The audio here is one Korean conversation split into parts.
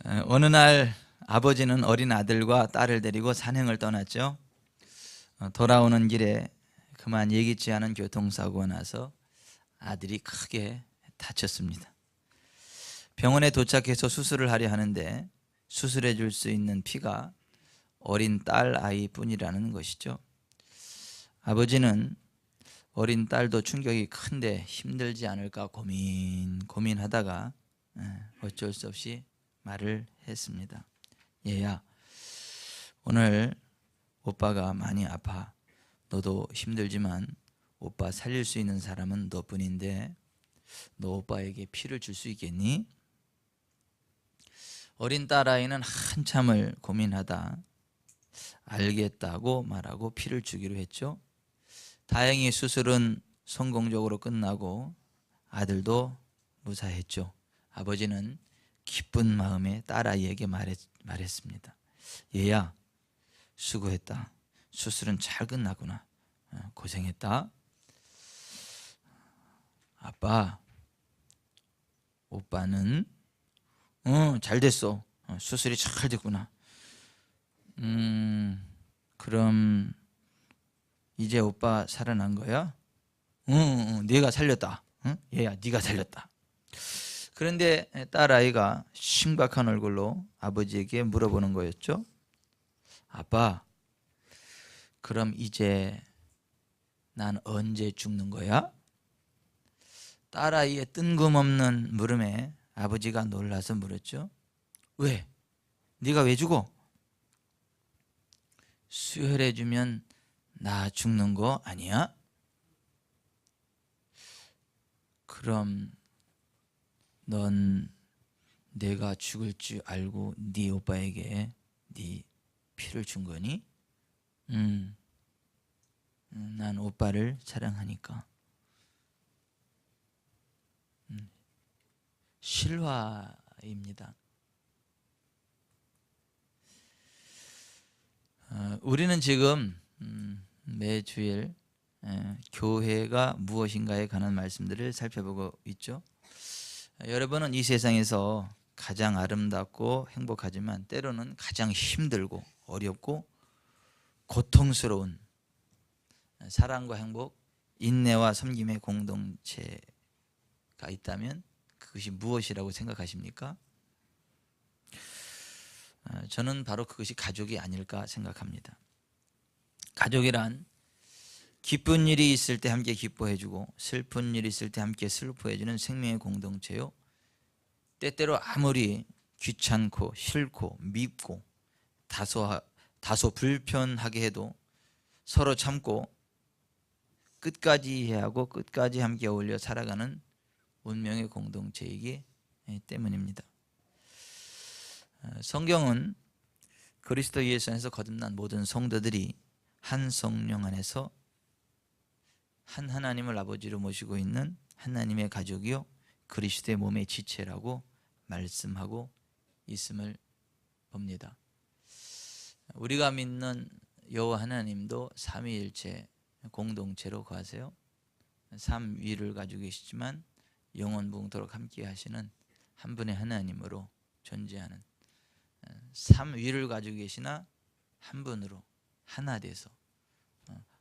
어느 날 아버지는 어린 아들과 딸을 데리고 산행을 떠났죠. 돌아오는 길에 그만 예기치 않은 교통사고가 나서 아들이 크게 다쳤습니다. 병원에 도착해서 수술을 하려 하는데 수술해 줄 수 있는 피가 어린 딸 아이뿐이라는 것이죠. 아버지는 어린 딸도 충격이 큰데 힘들지 않을까 고민하다가 어쩔 수 없이 말을 했습니다. 얘야, 오늘 오빠가 많이 아파. 너도 힘들지만 오빠 살릴 수 있는 사람은 너뿐인데 너 오빠에게 피를 줄 수 있겠니? 어린 딸아이는 한참을 고민하다 알겠다고 말하고 피를 주기로 했죠. 다행히 수술은 성공적으로 끝나고 아들도 무사했죠. 아버지는 기쁜 마음에 딸아이에게 말했습니다. 얘야, 수고했다. 수술은 잘 끝나구나. 고생했다. 아빠, 오빠는 잘 됐어. 수술이 잘 됐구나. 그럼 이제 오빠 살아난 거야? 네가 살렸다. 얘야, 네가 살렸다. 그런데 딸아이가 심각한 얼굴로 아버지에게 물어보는 거였죠. 아빠, 그럼 이제 난 언제 죽는 거야? 딸아이의 뜬금없는 물음에 아버지가 놀라서 물었죠. 왜? 네가 왜 죽어? 수혈해주면 나 죽는 거 아니야? 그럼 넌 내가 죽을 줄 알고 네 오빠에게 네 피를 준 거니? 난 오빠를 사랑하니까. 실화입니다. 우리는 지금 매주일 교회가 무엇인가에 관한 말씀들을 살펴보고 있죠. 여러분은 이 세상에서 가장 아름답고 행복하지만 때로는 가장 힘들고 어렵고 고통스러운 사랑과 행복, 인내와 섬김의 공동체가 있다면 그것이 무엇이라고 생각하십니까? 저는 바로 그것이 가족이 아닐까 생각합니다. 가족이란 기쁜 일이 있을 때 함께 기뻐해주고 슬픈 일이 있을 때 함께 슬퍼해주는 생명의 공동체요. 때때로 아무리 귀찮고 싫고 밉고 다소 불편하게 해도 서로 참고 끝까지 이해하고 끝까지 함께 어울려 살아가는 운명의 공동체이기 때문입니다. 성경은 그리스도 예수 안에서 거듭난 모든 성도들이 한 성령 안에서 한 하나님을 아버지로 모시고 있는 하나님의 가족이요 그리스도의 몸의 지체라고 말씀하고 있음을 봅니다. 우리가 믿는 여호와 하나님도 삼위일체 공동체로 거하세요. 삼위를 가지고 계시지만 영원붕토록 함께 하시는 한 분의 하나님으로 존재하는 삼위를 가지고 계시나 한 분으로 하나 돼서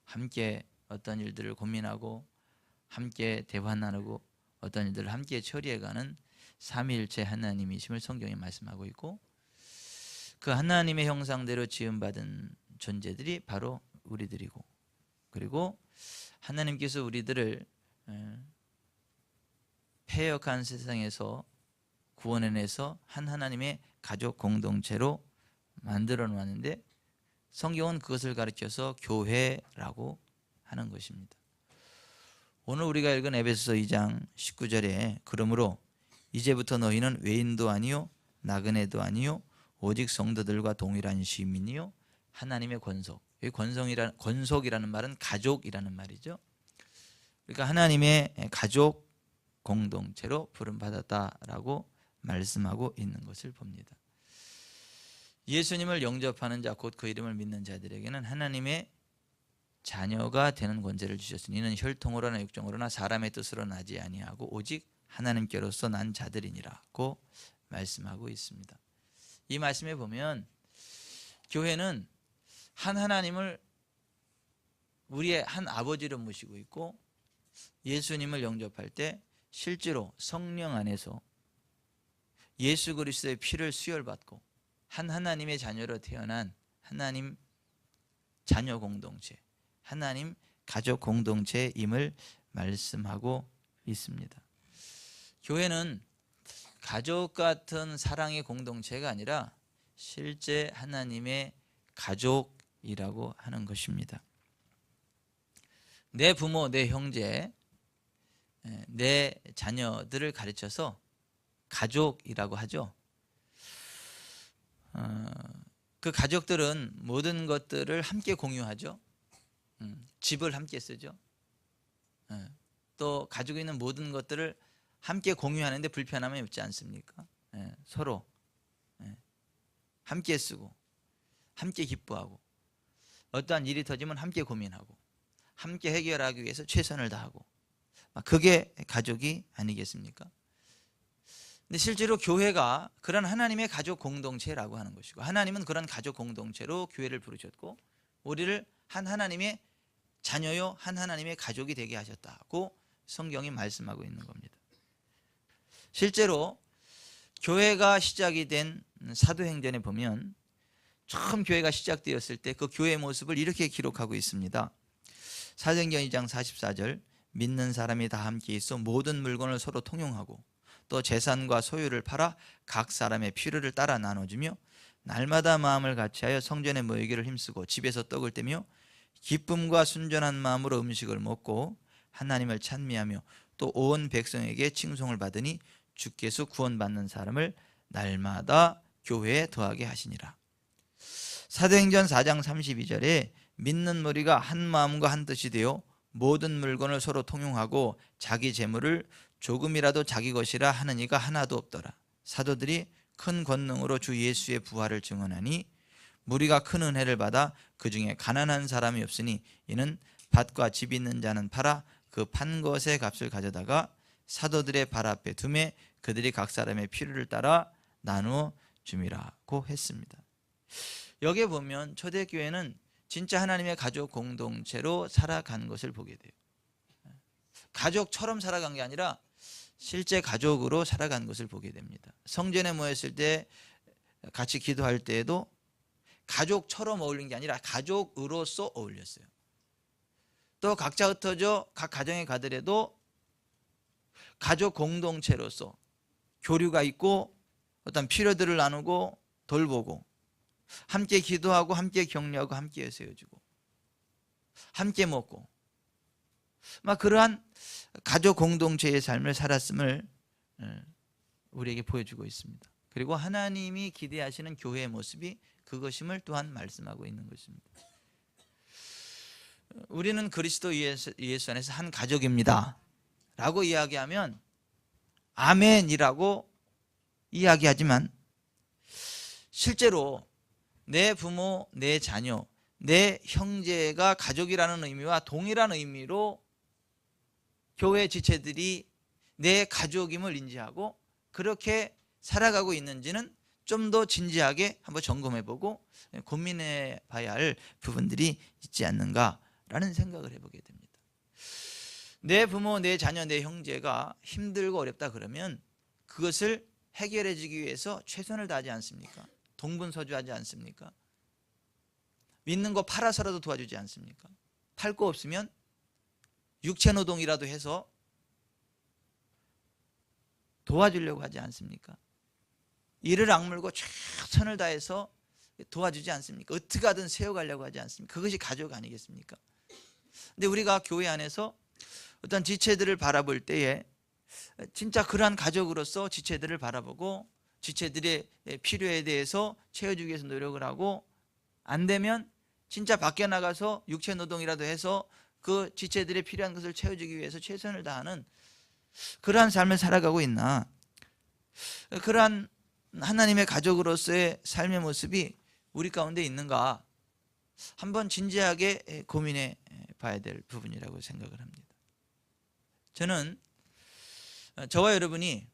함께 어떤 일들을 고민하고 함께 대화 나누고 어떤 일들을 함께 처리해가는 삼위일체 하나님이심을 성경에 말씀하고 있고 그 하나님의 형상대로 지음받은 존재들이 바로 우리들이고 그리고 하나님께서 우리들을 패역한 세상에서 구원해내서 한 하나님의 가족 공동체로 만들어 놨는데 성경은 그것을 가르쳐서 교회라고 하는 것입니다. 오늘 우리가 읽은 에베소서 2장 19절에 그러므로 이제부터 너희는 외인도 아니요 나그네도 아니요 오직 성도들과 동일한 시민이요 하나님의 권속. 이 권속이라는 말은 가족이라는 말이죠. 그러니까 하나님의 가족 공동체로 부름받았다라고 말씀하고 있는 것을 봅니다. 예수님을 영접하는 자 곧 그 이름을 믿는 자들에게는 하나님의 자녀가 되는 권세를 주셨으니 이는 혈통으로나 육정으로나 사람의 뜻으로 나지 아니하고 오직 하나님께로서 난 자들이니라고 말씀하고 있습니다. 이 말씀에 보면 교회는 한 하나님을 우리의 한 아버지로 모시고 있고, 예수님을 영접할 때 실제로 성령 안에서 예수 그리스도의 피를 수혈받고 한 하나님의 자녀로 태어난 하나님 자녀 공동체, 하나님 가족 공동체임을 말씀하고 있습니다. 교회는 가족 같은 사랑의 공동체가 아니라 실제 하나님의 가족이라고 하는 것입니다. 내 부모, 내 형제, 내 자녀들을 가르쳐서 가족이라고 하죠. 그 가족들은 모든 것들을 함께 공유하죠. 집을 함께 쓰죠. 또 가지고 있는 모든 것들을 함께 공유하는데 불편함이 없지 않습니까? 서로 함께 쓰고 함께 기뻐하고, 어떠한 일이 터지면 함께 고민하고 함께 해결하기 위해서 최선을 다하고, 그게 가족이 아니겠습니까? 근데 실제로 교회가 그런 하나님의 가족 공동체라고 하는 것이고, 하나님은 그런 가족 공동체로 교회를 부르셨고 우리를 한 하나님의 자녀요 한 하나님의 가족이 되게 하셨다고 성경이 말씀하고 있는 겁니다. 실제로 교회가 시작이 된 사도행전에 보면 처음 교회가 시작되었을 때 그 교회의 모습을 이렇게 기록하고 있습니다. 사도행전 2장 44절, 믿는 사람이 다 함께 있어 모든 물건을 서로 통용하고 또 재산과 소유를 팔아 각 사람의 필요를 따라 나눠주며 날마다 마음을 같이하여 성전에 모이기를 힘쓰고 집에서 떡을 떼며 기쁨과 순전한 마음으로 음식을 먹고 하나님을 찬미하며 또 온 백성에게 칭송을 받으니 주께서 구원받는 사람을 날마다 교회에 더하게 하시니라. 사도행전 4장 32절에 믿는 무리가 한 마음과 한 뜻이 되어 모든 물건을 서로 통용하고 자기 재물을 조금이라도 자기 것이라 하는 이가 하나도 없더라. 사도들이 큰 권능으로 주 예수의 부활을 증언하니 무리가 큰 은혜를 받아 그 중에 가난한 사람이 없으니 이는 밭과 집 있는 자는 팔아 그 판 것의 값을 가져다가 사도들의 발 앞에 두매 그들이 각 사람의 필요를 따라 나누어 줌이라고 했습니다. 여기에 보면 초대교회는 진짜 하나님의 가족 공동체로 살아간 것을 보게 돼요. 가족처럼 살아간 게 아니라 실제 가족으로 살아간 것을 보게 됩니다. 성전에 모였을 때 같이 기도할 때에도 가족처럼 어울린 게 아니라 가족으로서 어울렸어요. 또 각자 흩어져 각 가정에 가더라도 가족 공동체로서 교류가 있고 어떤 필요들을 나누고 돌보고 함께 기도하고 함께 격려하고 함께 세워주고 함께 먹고 그러한 가족 공동체의 삶을 살았음을 우리에게 보여주고 있습니다. 그리고 하나님이 기대하시는 교회의 모습이 그것임을 또한 말씀하고 있는 것입니다. 우리는 그리스도 예수 안에서 한 가족입니다 라고 이야기하면 아멘이라고 이야기하지만 실제로 내 부모, 내 자녀, 내 형제가 가족이라는 의미와 동일한 의미로 교회 지체들이 내 가족임을 인지하고 그렇게 살아가고 있는지는 좀 더 진지하게 한번 점검해보고 고민해 봐야 할 부분들이 있지 않는가라는 생각을 해보게 됩니다. 내 부모, 내 자녀, 내 형제가 힘들고 어렵다 그러면 그것을 해결해 주기 위해서 최선을 다하지 않습니까? 동분서주하지 않습니까? 믿는 거 팔아서라도 도와주지 않습니까? 팔 거 없으면 육체노동이라도 해서 도와주려고 하지 않습니까? 이를 악물고 최선을 다해서 도와주지 않습니까? 어떻게 하든 세워가려고 하지 않습니까? 그것이 가족 아니겠습니까? 근데 우리가 교회 안에서 어떤 지체들을 바라볼 때에 진짜 그러한 가족으로서 지체들을 바라보고 지체들의 필요에 대해서 채워주기 위해서 노력을 하고 안 되면 진짜 밖에 나가서 육체노동이라도 해서 그 지체들의 필요한 것을 채워주기 위해서 최선을 다하는 그러한 삶을 살아가고 있나, 그러한 하나님의 가족으로서의 삶의 모습이 우리 가운데 있는가 한번 진지하게 고민해 봐야 될 부분이라고 생각을 합니다. 저는 저와 여러분이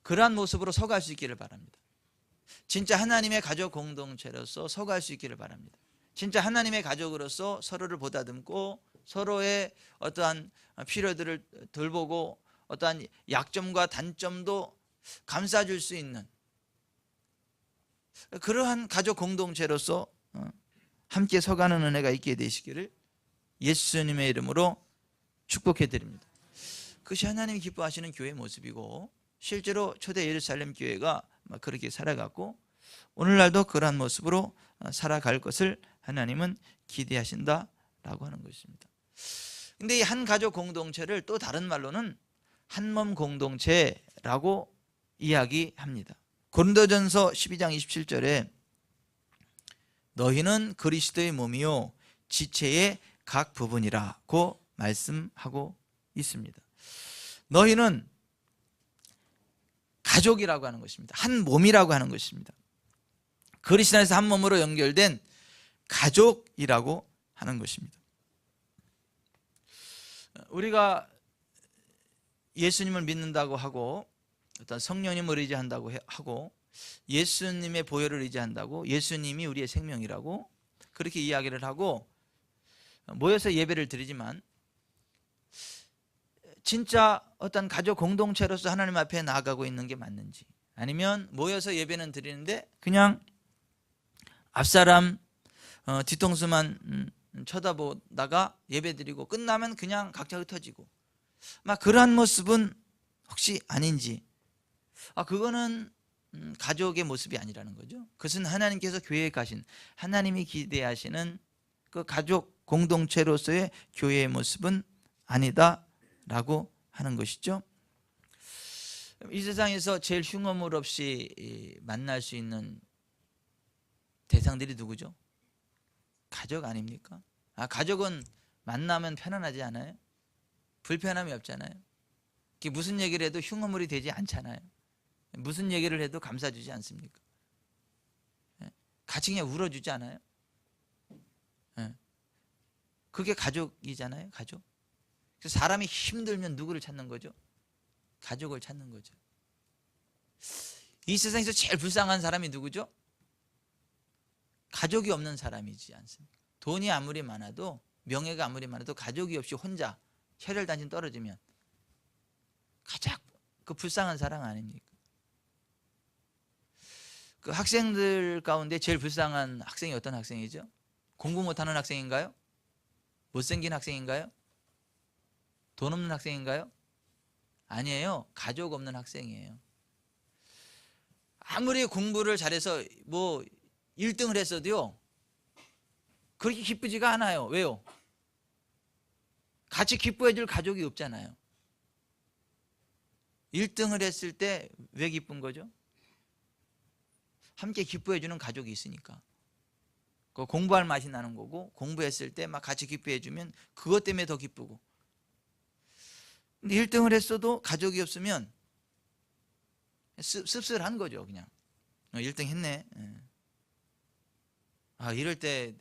그러한 모습으로 서갈 수 있기를 바랍니다. 진짜 하나님의 가족 공동체로서 서갈 수 있기를 바랍니다. 진짜 하나님의 가족으로서 서로를 보다듬고 서로의 어떠한 필요들을 돌보고 어떠한 약점과 단점도 감싸줄 수 있는 그러한 가족 공동체로서 함께 서가는 은혜가 있게 되시기를 예수님의 이름으로 축복해 드립니다. 그것이 하나님이 기뻐하시는 교회의 모습이고 실제로 초대 예루살렘 교회가 그렇게 살아갔고 오늘날도 그러한 모습으로 살아갈 것을 하나님은 기대하신다라고 하는 것입니다. 근데 이 한 가족 공동체를 또 다른 말로는 한 몸 공동체라고 이야기합니다. 고린도전서 12장 27절에 너희는 그리스도의 몸이요 지체의 각 부분이라고 말씀하고 있습니다. 너희는 가족이라고 하는 것입니다. 한 몸이라고 하는 것입니다. 그리스도 안에서 한 몸으로 연결된 가족이라고 하는 것입니다. 우리가 예수님을 믿는다고 하고 어떤 성령님을 의지한다고 하고 예수님의 보혈을 의지한다고 예수님이 우리의 생명이라고 그렇게 이야기를 하고 모여서 예배를 드리지만 진짜 어떤 가족 공동체로서 하나님 앞에 나아가고 있는 게 맞는지 아니면 모여서 예배는 드리는데 그냥 앞사람 뒤통수만 쳐다보다가 예배 드리고 끝나면 그냥 각자 흩어지고 막 그러한 모습은 혹시 아닌지 그거는 가족의 모습이 아니라는 거죠. 그것은 하나님께서 교회에 가신 하나님이 기대하시는 그 가족 공동체로서의 교회의 모습은 아니다라고 하는 것이죠. 이 세상에서 제일 흉어물 없이 만날 수 있는 대상들이 누구죠? 가족 아닙니까? 가족은 만나면 편안하지 않아요? 불편함이 없잖아요. 무슨 얘기를 해도 흉어물이 되지 않잖아요. 무슨 얘기를 해도 감싸주지 않습니까? 같이 그냥 울어주지 않아요? 그게 가족이잖아요. 가족. 그래서 사람이 힘들면 누구를 찾는 거죠? 가족을 찾는 거죠. 이 세상에서 제일 불쌍한 사람이 누구죠? 가족이 없는 사람이지 않습니까? 돈이 아무리 많아도 명예가 아무리 많아도 가족이 없이 혼자 혈혈단신 떨어지면 가장 그 불쌍한 사람 아닙니까? 그 학생들 가운데 제일 불쌍한 학생이 어떤 학생이죠? 공부 못하는 학생인가요? 못생긴 학생인가요? 돈 없는 학생인가요? 아니에요. 가족 없는 학생이에요. 아무리 공부를 잘해서 뭐 1등을 했어도요 그렇게 기쁘지가 않아요. 왜요? 같이 기뻐해 줄 가족이 없잖아요. 1등을 했을 때 왜 기쁜 거죠? 함께 기뻐해 주는 가족이 있으니까. 공부할 맛이 나는 거고 공부했을 때 막 같이 기뻐해 주면 그것 때문에 더 기쁘고. 근데 1등을 했어도 가족이 없으면 씁쓸한 거죠. 그냥 1등 했네. 이럴 때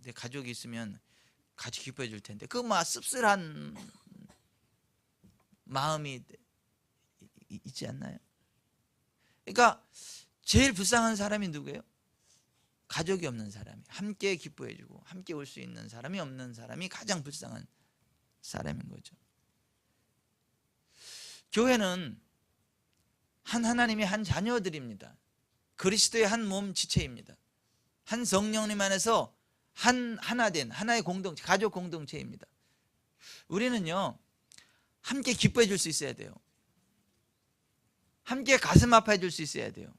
내 가족이 있으면 같이 기뻐해 줄 텐데 그 막 씁쓸한 마음이 있지 않나요? 그러니까 제일 불쌍한 사람이 누구예요? 가족이 없는 사람이. 함께 기뻐해 주고 함께 올 수 있는 사람이 없는 사람이 가장 불쌍한 사람인 거죠. 교회는 하나님의 한 자녀들입니다. 그리스도의 한 몸 지체입니다. 한 성령님 안에서 하나 된 하나의 공동체, 가족 공동체입니다. 우리는요 함께 기뻐해 줄 수 있어야 돼요. 함께 가슴 아파해 줄 수 있어야 돼요.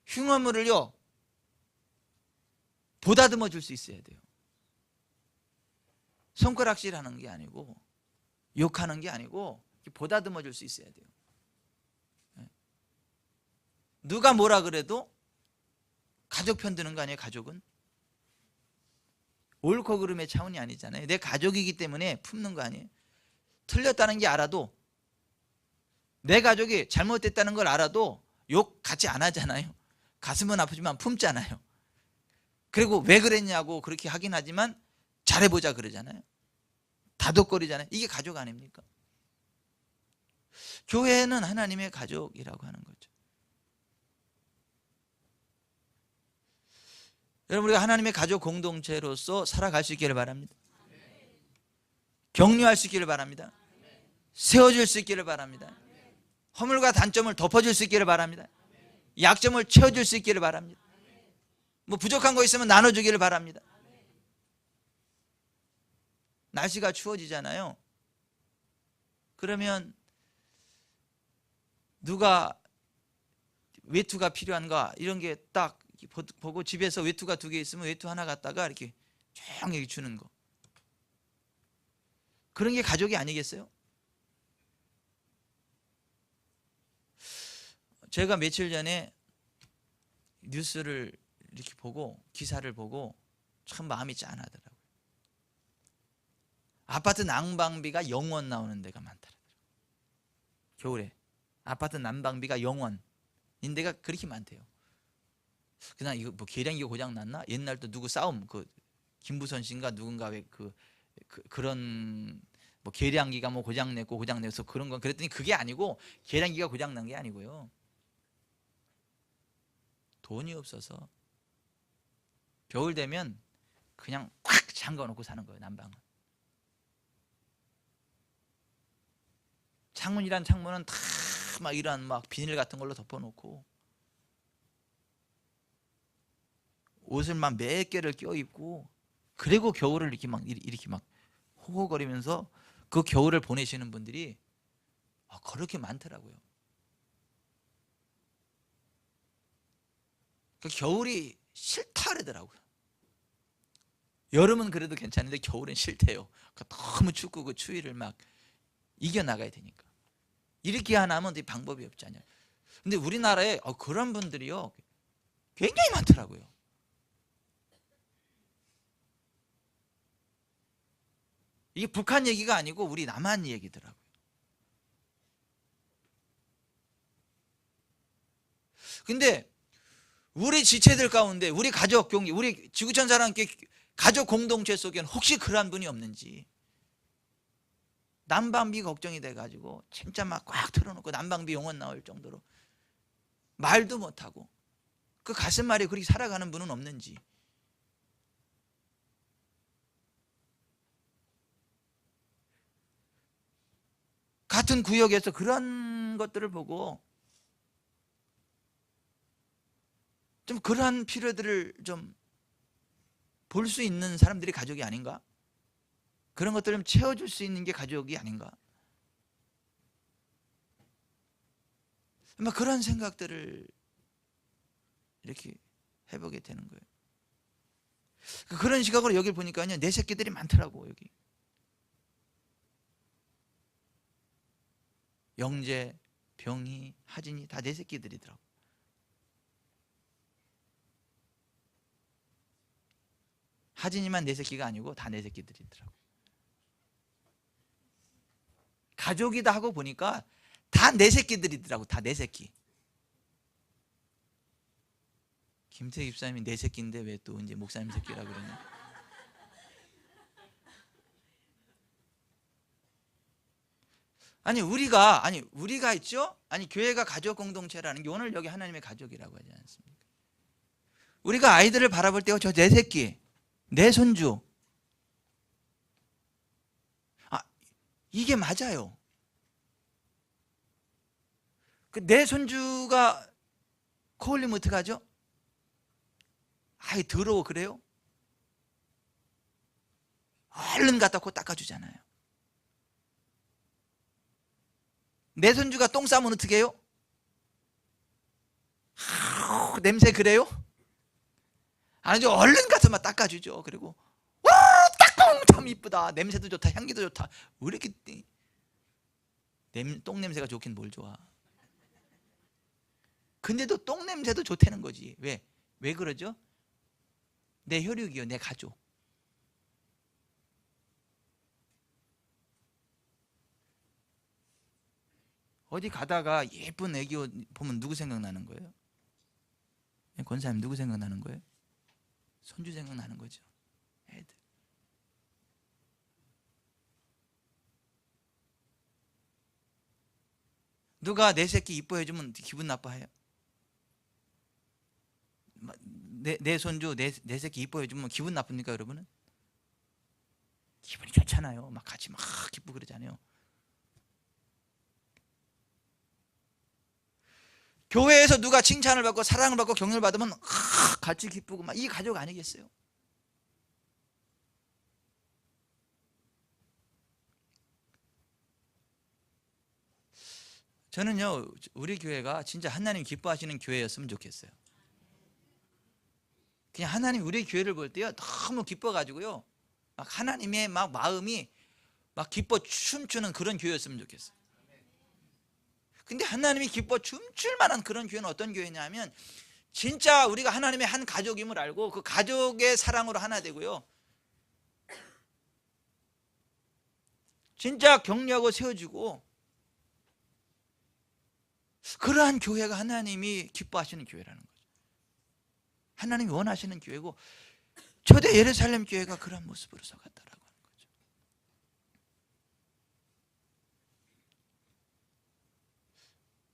흉어물을요 보다듬어 줄 수 있어야 돼요. 손가락질하는 게 아니고 욕하는 게 아니고 보다듬어 줄 수 있어야 돼요. 누가 뭐라 그래도 가족 편드는 거 아니에요? 가족은 옳고 그름의 차원이 아니잖아요. 내 가족이기 때문에 품는 거 아니에요? 틀렸다는 게 알아도 내 가족이 잘못됐다는 걸 알아도 욕 같이 안 하잖아요. 가슴은 아프지만 품잖아요. 그리고 왜 그랬냐고 그렇게 하긴 하지만 잘해보자 그러잖아요. 다독거리잖아요. 이게 가족 아닙니까? 교회는 하나님의 가족이라고 하는 거죠. 여러분, 우리가 하나님의 가족 공동체로서 살아갈 수 있기를 바랍니다. 격려할 수 있기를 바랍니다. 세워줄 수 있기를 바랍니다. 허물과 단점을 덮어줄 수 있기를 바랍니다. 약점을 채워줄 수 있기를 바랍니다. 뭐 부족한 거 있으면 나눠주기를 바랍니다. 날씨가 추워지잖아요. 그러면 누가 외투가 필요한가 이런 게 딱 보고 집에서 외투가 2개 있으면 외투 하나 갖다가 이렇게 조용히 주는 거, 그런 게 가족이 아니겠어요? 제가 며칠 전에 뉴스를 이렇게 보고, 기사를 보고 참 마음이 짠하더라고요. 아파트 난방비가 0원 나오는 데가 많더라고요. 겨울에 아파트 난방비가 0원인 데가 그렇게 많대요. 그냥 이거 뭐 계량기가 고장 났나? 옛날 또 누구 싸움, 그 김부선 씨인가 누군가 왜 그런 뭐 계량기가 뭐 고장 내서 그런 건, 그랬더니 그게 아니고 계량기가 고장 난 게 아니고요. 돈이 없어서 겨울 되면 그냥 꽉 잠가 놓고 사는 거예요. 난방은. 창문이란 창문은 다 막 이런 막 비닐 같은 걸로 덮어 놓고, 옷을 막 몇 개를 껴 입고, 그리고 겨울을 이렇게 막 호호거리면서 그 겨울을 보내시는 분들이 그렇게 많더라고요. 그 겨울이 싫다 그러더라고요. 여름은 그래도 괜찮은데 겨울은 싫대요. 너무 춥고 그 추위를 막 이겨나가야 되니까. 이렇게 하나면 방법이 없잖아요. 근데 우리나라에 그런 분들이요 굉장히 많더라고요. 이게 북한 얘기가 아니고 우리 남한 얘기더라고요. 근데 우리 지체들 가운데, 우리 가족 경기, 우리 지구촌 사람께 가족 공동체 속에는 혹시 그런 분이 없는지, 난방비 걱정이 돼가지고 진짜 막 꽉 틀어놓고 난방비 용원 나올 정도로 말도 못하고 그 가슴앓이 그렇게 살아가는 분은 없는지. 같은 구역에서 그런 것들을 보고 좀 그러한 필요들을 좀 볼 수 있는 사람들이 가족이 아닌가? 그런 것들을 좀 채워줄 수 있는 게 가족이 아닌가? 아마 그런 생각들을 이렇게 해보게 되는 거예요. 그런 시각으로 여기 보니까요, 내 새끼들이 많더라고. 여기 영재, 병희, 하진이 다 내 새끼들이더라고. 하진이만 내 새끼가 아니고 다 내 새끼들이더라고. 가족이다 하고 보니까 다 내 새끼들이더라고. 다 내 새끼. 김태희 집사님이 내 새끼인데 왜 또 이제 목사님 새끼라 그러냐? 우리가 있죠? 교회가 가족 공동체라는 게 오늘 여기 하나님의 가족이라고 하지 않습니까? 우리가 아이들을 바라볼 때 저 내 새끼, 내 손주, 이게 맞아요. 내 손주가 코 흘리면 어떡하죠? 아이 더러워 그래요? 얼른 갖다 코 닦아주잖아요. 내 손주가 똥 싸면 어떻게 해요? 냄새 그래요? 아니죠. 얼른 가서 막 닦아주죠. 그리고 와 닦고 참 이쁘다. 냄새도 좋다. 향기도 좋다. 왜 이렇게 똥 냄새가 좋긴 뭘 좋아. 근데도 똥 냄새도 좋다는 거지. 왜 그러죠? 내 혈육이요. 내 가족. 어디 가다가 예쁜 애기 옷 보면 누구 생각나는 거예요? 권사님 누구 생각나는 거예요? 손주 생각나는 거죠. 애들. 누가 내 새끼 이뻐해주면 기분 나빠해요? 내 손주 내 새끼 이뻐해 주면 기분 나쁩니까 여러분은? 기분이 좋잖아요. 막 같이 막 기쁘고 그러잖아요. 교회에서 누가 칭찬을 받고 사랑을 받고 격려를 받으면 같이 기쁘고 막 이 가족 아니겠어요? 저는요 우리 교회가 진짜 하나님 기뻐하시는 교회였으면 좋겠어요. 그냥 하나님 우리 교회를 볼 때요 너무 기뻐가지고요 막 하나님의 막 마음이 막 기뻐 춤추는 그런 교회였으면 좋겠어요. 근데 하나님이 기뻐 춤출 만한 그런 교회는 어떤 교회냐면 진짜 우리가 하나님의 한 가족임을 알고 그 가족의 사랑으로 하나 되고요 진짜 격려하고 세워주고 그러한 교회가 하나님이 기뻐하시는 교회라는 거죠. 하나님이 원하시는 교회고 초대 예루살렘 교회가 그런 모습으로 서갔다라고 하는 거죠.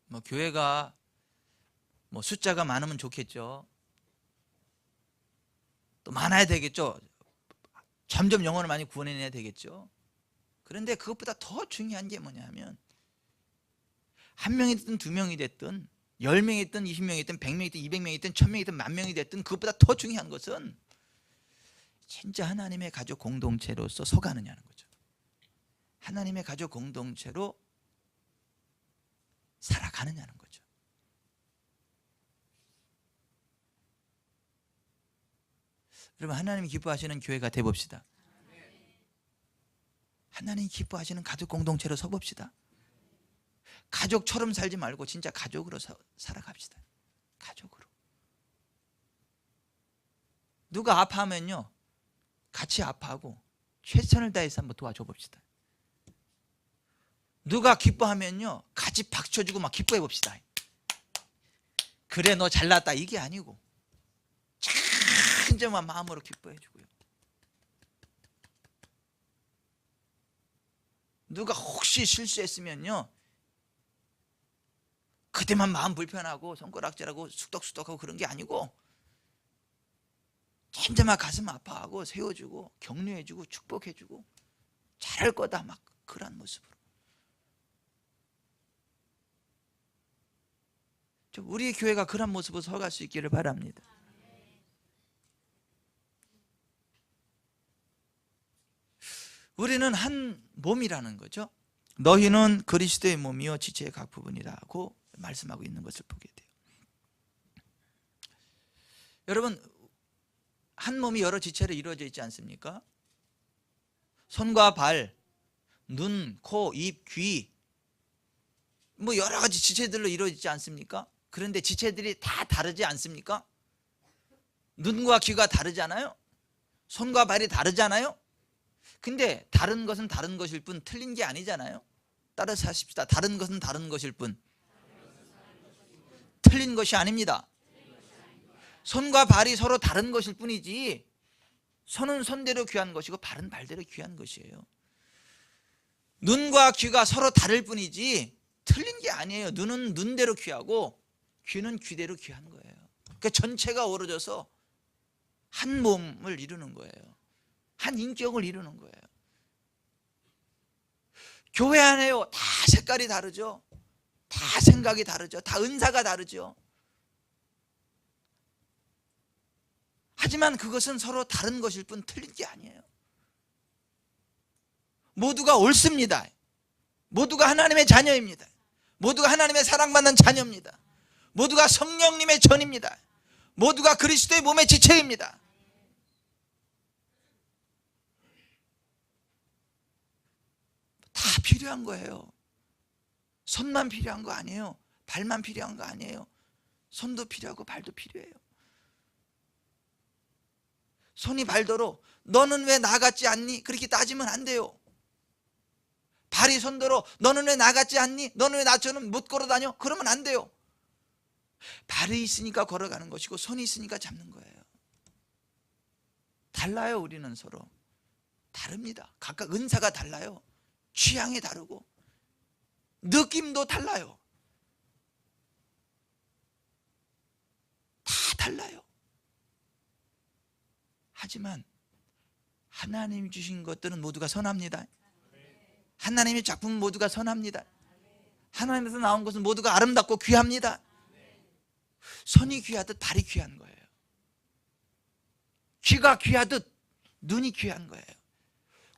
뭐 교회가 뭐 숫자가 많으면 좋겠죠. 또 많아야 되겠죠. 점점 영혼을 많이 구원해내야 되겠죠. 그런데 그것보다 더 중요한 게 뭐냐면 한 명이 됐든 두 명이 됐든 10명이 됐든 20명이 됐든 100명이 됐든 200명이 됐든 1000명이 됐든 10,000명이 됐든 그것보다 더 중요한 것은 진짜 하나님의 가족 공동체로서 서가느냐는 거죠. 하나님의 가족 공동체로 살아가느냐는 거죠. 여러분 하나님이 기뻐하시는 교회가 돼봅시다. 하나님이 기뻐하시는 가족 공동체로 서봅시다. 가족처럼 살지 말고 진짜 가족으로 살아갑시다. 가족으로. 누가 아파하면요 같이 아파하고 최선을 다해서 한번 도와줘 봅시다. 누가 기뻐하면요 같이 박수 쳐주고 막 기뻐해 봅시다. 그래 너 잘났다 이게 아니고 진정한 마음으로 기뻐해 주고요. 누가 혹시 실수했으면요 그때만 마음 불편하고 손가락질하고 숙덕숙덕하고 그런 게 아니고 진짜 막 가슴 아파하고 세워주고 격려해주고 축복해주고 잘할 거다 막 그런 모습으로 우리 교회가 그런 모습으로 서갈 수 있기를 바랍니다. 우리는 한 몸이라는 거죠. 너희는 그리스도의 몸이요 지체의 각 부분이라고 말씀하고 있는 것을 보게 돼요. 여러분 한 몸이 여러 지체로 이루어져 있지 않습니까? 손과 발, 눈, 코, 입, 귀 뭐 여러 가지 지체들로 이루어지지 않습니까? 그런데 지체들이 다 다르지 않습니까? 눈과 귀가 다르잖아요. 손과 발이 다르잖아요. 근데 다른 것은 다른 것일 뿐 틀린 게 아니잖아요. 따라서 하십시다. 다른 것은 다른 것일 뿐 틀린 것이 아닙니다. 손과 발이 서로 다른 것일 뿐이지 손은 손대로 귀한 것이고 발은 발대로 귀한 것이에요. 눈과 귀가 서로 다를 뿐이지 틀린 게 아니에요. 눈은 눈대로 귀하고 귀는 귀대로 귀한 거예요. 그러니까 전체가 어우러져서 한 몸을 이루는 거예요. 한 인격을 이루는 거예요. 교회 안에요 다 색깔이 다르죠. 다 생각이 다르죠. 다 은사가 다르죠. 하지만 그것은 서로 다른 것일 뿐 틀린 게 아니에요. 모두가 옳습니다. 모두가 하나님의 자녀입니다. 모두가 하나님의 사랑받는 자녀입니다. 모두가 성령님의 전입니다. 모두가 그리스도의 몸의 지체입니다. 다 필요한 거예요. 손만 필요한 거 아니에요. 발만 필요한 거 아니에요. 손도 필요하고 발도 필요해요. 손이 발도로 너는 왜 나 같지 않니? 그렇게 따지면 안 돼요. 발이 손도로 너는 왜 나 같지 않니? 너는 왜 나처럼 못 걸어 다녀? 그러면 안 돼요. 발이 있으니까 걸어가는 것이고 손이 있으니까 잡는 거예요. 달라요. 우리는 서로 다릅니다. 각각 은사가 달라요. 취향이 다르고 느낌도 달라요. 다 달라요. 하지만 하나님이 주신 것들은 모두가 선합니다. 하나님의 작품 모두가 선합니다. 하나님에서 나온 것은 모두가 아름답고 귀합니다. 손이 귀하듯 발이 귀한 거예요. 귀가 귀하듯 눈이 귀한 거예요.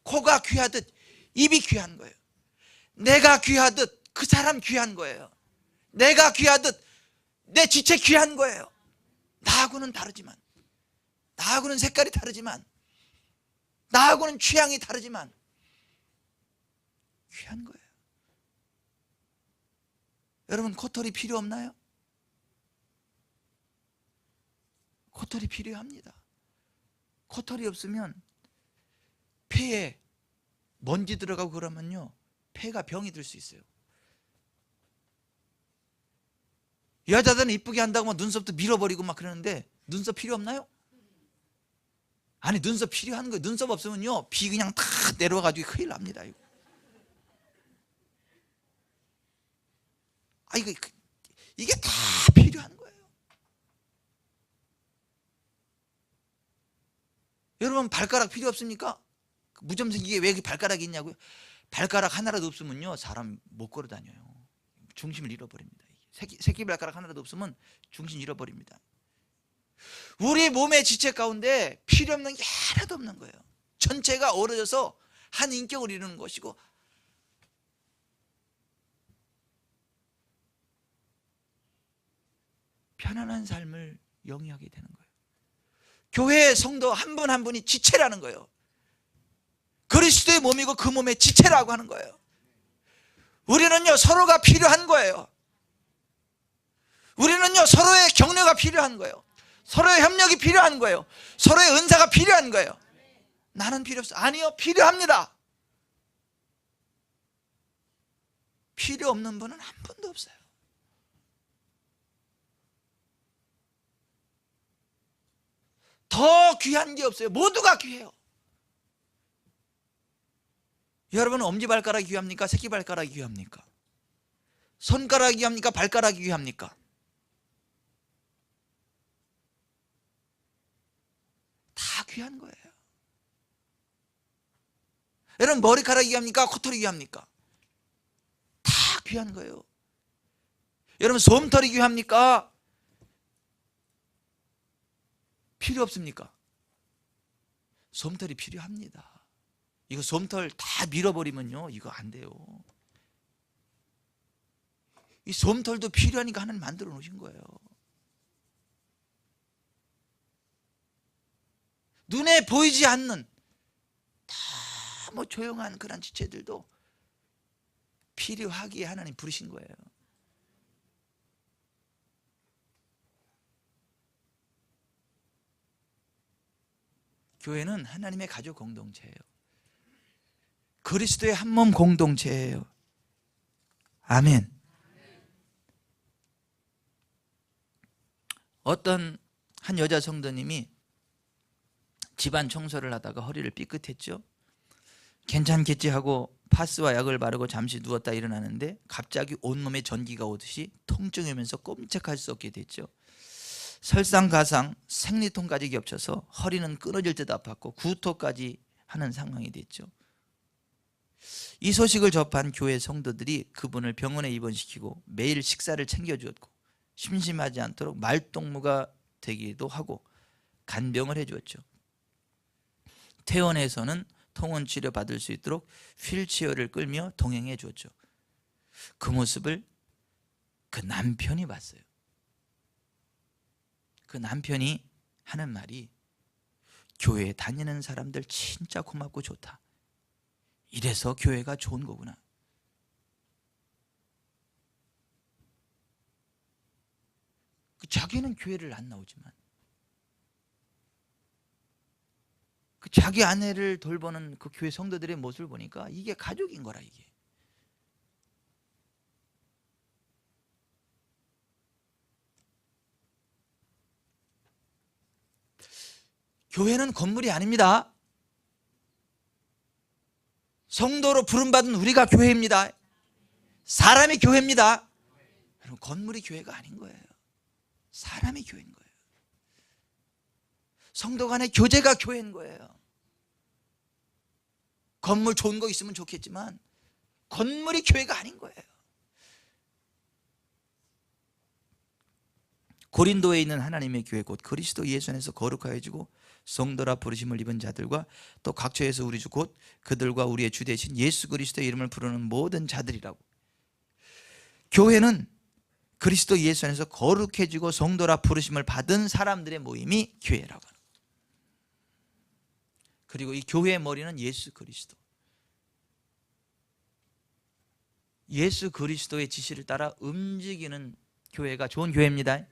코가 귀하듯 입이 귀한 거예요. 내가 귀하듯 그 사람 귀한 거예요. 내가 귀하듯 내 지체 귀한 거예요. 나하고는 다르지만, 나하고는 색깔이 다르지만, 나하고는 취향이 다르지만 귀한 거예요. 여러분, 코털이 필요 없나요? 코털이 필요합니다. 코털이 없으면 폐에 먼지 들어가고 그러면요, 폐가 병이 들 수 있어요. 여자들은 이쁘게 한다고 막 눈썹도 밀어버리고 막 그러는데 눈썹 필요 없나요? 아니, 눈썹 필요한 거예요. 눈썹 없으면요, 비 그냥 다 내려와가지고 큰일 납니다. 이거. 이게 다 필요한 거예요. 여러분, 발가락 필요 없습니까? 무좀색 이게 왜 발가락이 있냐고요? 발가락 하나라도 없으면요, 사람 못 걸어 다녀요. 중심을 잃어버립니다. 새끼 발가락 하나라도 없으면 중심 잃어버립니다. 우리 몸의 지체 가운데 필요 없는 게 하나도 없는 거예요. 전체가 어우러져서 한 인격을 이루는 것이고, 편안한 삶을 영위하게 되는 거예요. 교회의 성도 한 분 한 분이 지체라는 거예요. 그리스도의 몸이고 그 몸의 지체라고 하는 거예요. 우리는요, 서로가 필요한 거예요. 우리는요, 서로의 격려가 필요한 거예요. 서로의 협력이 필요한 거예요. 서로의 은사가 필요한 거예요. 나는 필요 없어. 아니요, 필요합니다. 필요 없는 분은 한 분도 없어요. 더 귀한 게 없어요. 모두가 귀해요. 여러분은 엄지발가락이 귀합니까? 새끼발가락이 귀합니까? 손가락이 귀합니까? 발가락이 귀합니까? 다 귀한 거예요. 여러분, 머리카락이 귀합니까? 코털이 귀합니까? 다 귀한 거예요. 여러분, 솜털이 귀합니까? 필요 없습니까? 솜털이 필요합니다. 이거 솜털 다 밀어버리면요, 이거 안 돼요. 이 솜털도 필요하니까 하나님 만들어 놓으신 거예요. 눈에 보이지 않는 다 뭐 조용한 그런 지체들도 필요하기에 하나님 부르신 거예요. 교회는 하나님의 가족 공동체예요. 그리스도의 한 몸 공동체예요. 아멘. 어떤 한 여자 성도님이 집안 청소를 하다가 허리를 삐끗했죠. 괜찮겠지 하고 파스와 약을 바르고 잠시 누웠다 일어나는데 갑자기 온몸에 전기가 오듯이 통증이 오면서 꼼짝할 수 없게 됐죠. 설상가상 생리통까지 겹쳐서 허리는 끊어질 듯 아팠고 구토까지 하는 상황이 됐죠. 이 소식을 접한 교회 성도들이 그분을 병원에 입원시키고 매일 식사를 챙겨주었고 심심하지 않도록 말동무가 되기도 하고 간병을 해주었죠. 퇴원해서는 통원 치료 받을 수 있도록 휠체어를 끌며 동행해 주었죠. 그 모습을 그 남편이 봤어요. 그 남편이 하는 말이, 교회에 다니는 사람들 진짜 고맙고 좋다. 이래서 교회가 좋은 거구나. 자기는 교회를 안 나오지만 자기 아내를 돌보는 그 교회 성도들의 모습을 보니까 이게 가족인 거라. 이게 교회는 건물이 아닙니다. 성도로 부름받은 우리가 교회입니다. 사람이 교회입니다. 여러분, 건물이 교회가 아닌 거예요. 사람이 교회인 거예요. 성도 간의 교제가 교회인 거예요. 건물 좋은 거 있으면 좋겠지만 건물이 교회가 아닌 거예요. 고린도에 있는 하나님의 교회 곧 그리스도 예수 안에서 거룩하여지고 성도라 부르심을 입은 자들과 또 각처에서 우리 주 곧 그들과 우리의 주 대신 예수 그리스도의 이름을 부르는 모든 자들이라고. 교회는 그리스도 예수 안에서 거룩해지고 성도라 부르심을 받은 사람들의 모임이 교회라고 하는 거예요. 그리고 이 교회의 머리는 예수 그리스도. 예수 그리스도의 지시를 따라 움직이는 교회가 좋은 교회입니다.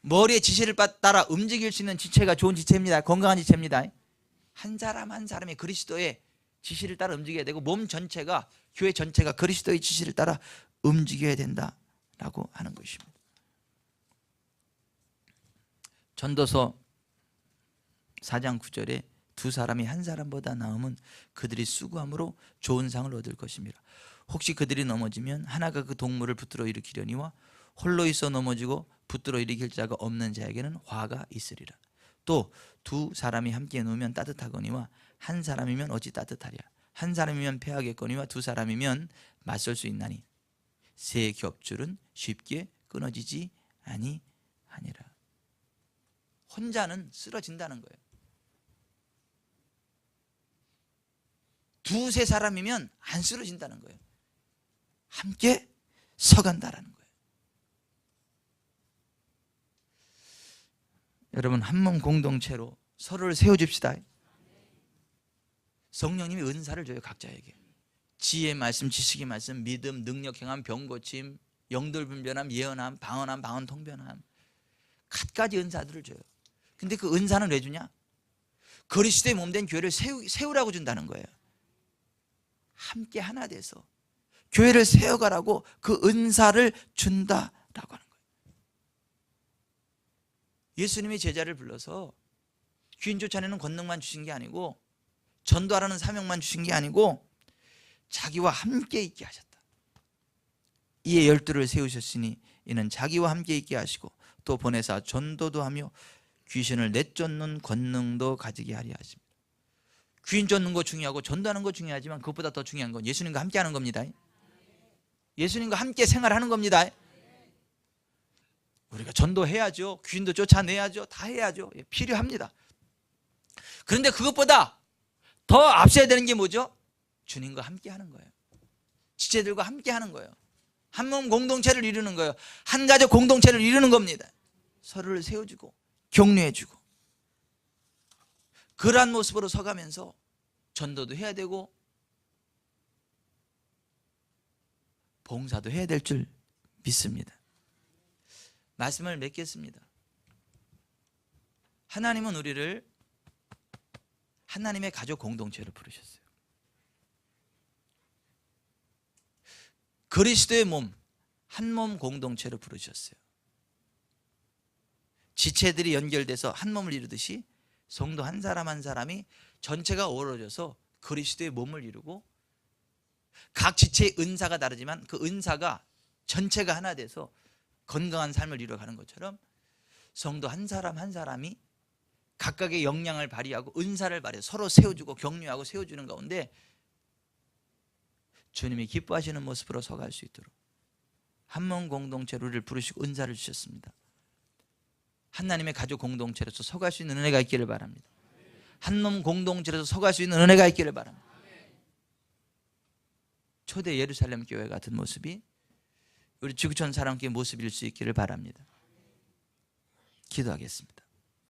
머리의 지시를 따라 움직일 수 있는 지체가 좋은 지체입니다. 건강한 지체입니다. 한 사람 한 사람이 그리스도의 지시를 따라 움직여야 되고 몸 전체가, 교회 전체가 그리스도의 지시를 따라 움직여야 된다라고 하는 것입니다. 전도서 4장 9절에 두 사람이 한 사람보다 나으면 그들이 수고함으로 좋은 상을 얻을 것입니다. 혹시 그들이 넘어지면 하나가 그 동물을 붙들어 일으키려니와 홀로 있어 넘어지고 붙들어 일으킬 자가 없는 자에게는 화가 있으리라. 또 두 사람이 함께 누우면 따뜻하거니와 한 사람이면 어찌 따뜻하랴. 한 사람이면 패하겠거니와 두 사람이면 맞설 수 있나니 새 겹줄은 쉽게 끊어지지 아니하니라. 혼자는 쓰러진다는 거예요. 두세 사람이면 안 쓰러진다는 거예요. 함께 서간다라는 거예요. 여러분, 한 몸 공동체로 서로를 세워줍시다. 성령님이 은사를 줘요. 각자에게 지혜의 말씀, 지식의 말씀, 믿음, 능력, 행함, 병고침, 영들 분별함, 예언함, 방언함, 방언 통변함, 갖가지 은사들을 줘요. 근데 그 은사는 왜 주냐? 그리스도의 몸된 교회를 세우라고 준다는 거예요. 함께 하나 돼서 교회를 세워가라고 그 은사를 준다라고 하는 거예요. 예수님이 제자를 불러서 귀인 쫓아내는 권능만 주신 게 아니고 전도하라는 사명만 주신 게 아니고 자기와 함께 있게 하셨다. 이에 12를 세우셨으니 이는 자기와 함께 있게 하시고 또 보내사 전도도 하며 귀신을 내쫓는 권능도 가지게 하려 하십니다. 귀인 쫓는 거 중요하고 전도하는 거 중요하지만 그것보다 더 중요한 건 예수님과 함께 하는 겁니다. 예수님과 함께 생활하는 겁니다. 우리가 전도해야죠. 귀인도 쫓아내야죠. 다 해야죠. 필요합니다. 그런데 그것보다 더 앞서야 되는 게 뭐죠? 주님과 함께 하는 거예요. 지체들과 함께 하는 거예요. 한 몸 공동체를 이루는 거예요. 한 가족 공동체를 이루는 겁니다. 서로를 세워주고 격려해주고 그러한 모습으로 서가면서 전도도 해야 되고 봉사도 해야 될 줄 믿습니다. 말씀을 맺겠습니다. 하나님은 우리를 하나님의 가족 공동체로 부르셨어요. 그리스도의 몸, 한 몸 공동체로 부르셨어요. 지체들이 연결돼서 한 몸을 이루듯이 성도 한 사람 한 사람이 전체가 어우러져서 그리스도의 몸을 이루고 각 지체의 은사가 다르지만 그 은사가 전체가 하나 돼서 건강한 삶을 이루어가는 것처럼 성도 한 사람 한 사람이 각각의 역량을 발휘하고 은사를 발휘해 서로 세워주고 격려하고 세워주는 가운데 주님이 기뻐하시는 모습으로 서갈 수 있도록 한 몸 공동체로 우리를 부르시고 은사를 주셨습니다. 하나님의 가족 공동체로서 서갈 수 있는 은혜가 있기를 바랍니다. 한 몸 공동체로서 서갈 수 있는 은혜가 있기를 바랍니다. 초대 예루살렘 교회 같은 모습이 우리 지구촌 사람께 모습일 수 있기를 바랍니다. 기도하겠습니다.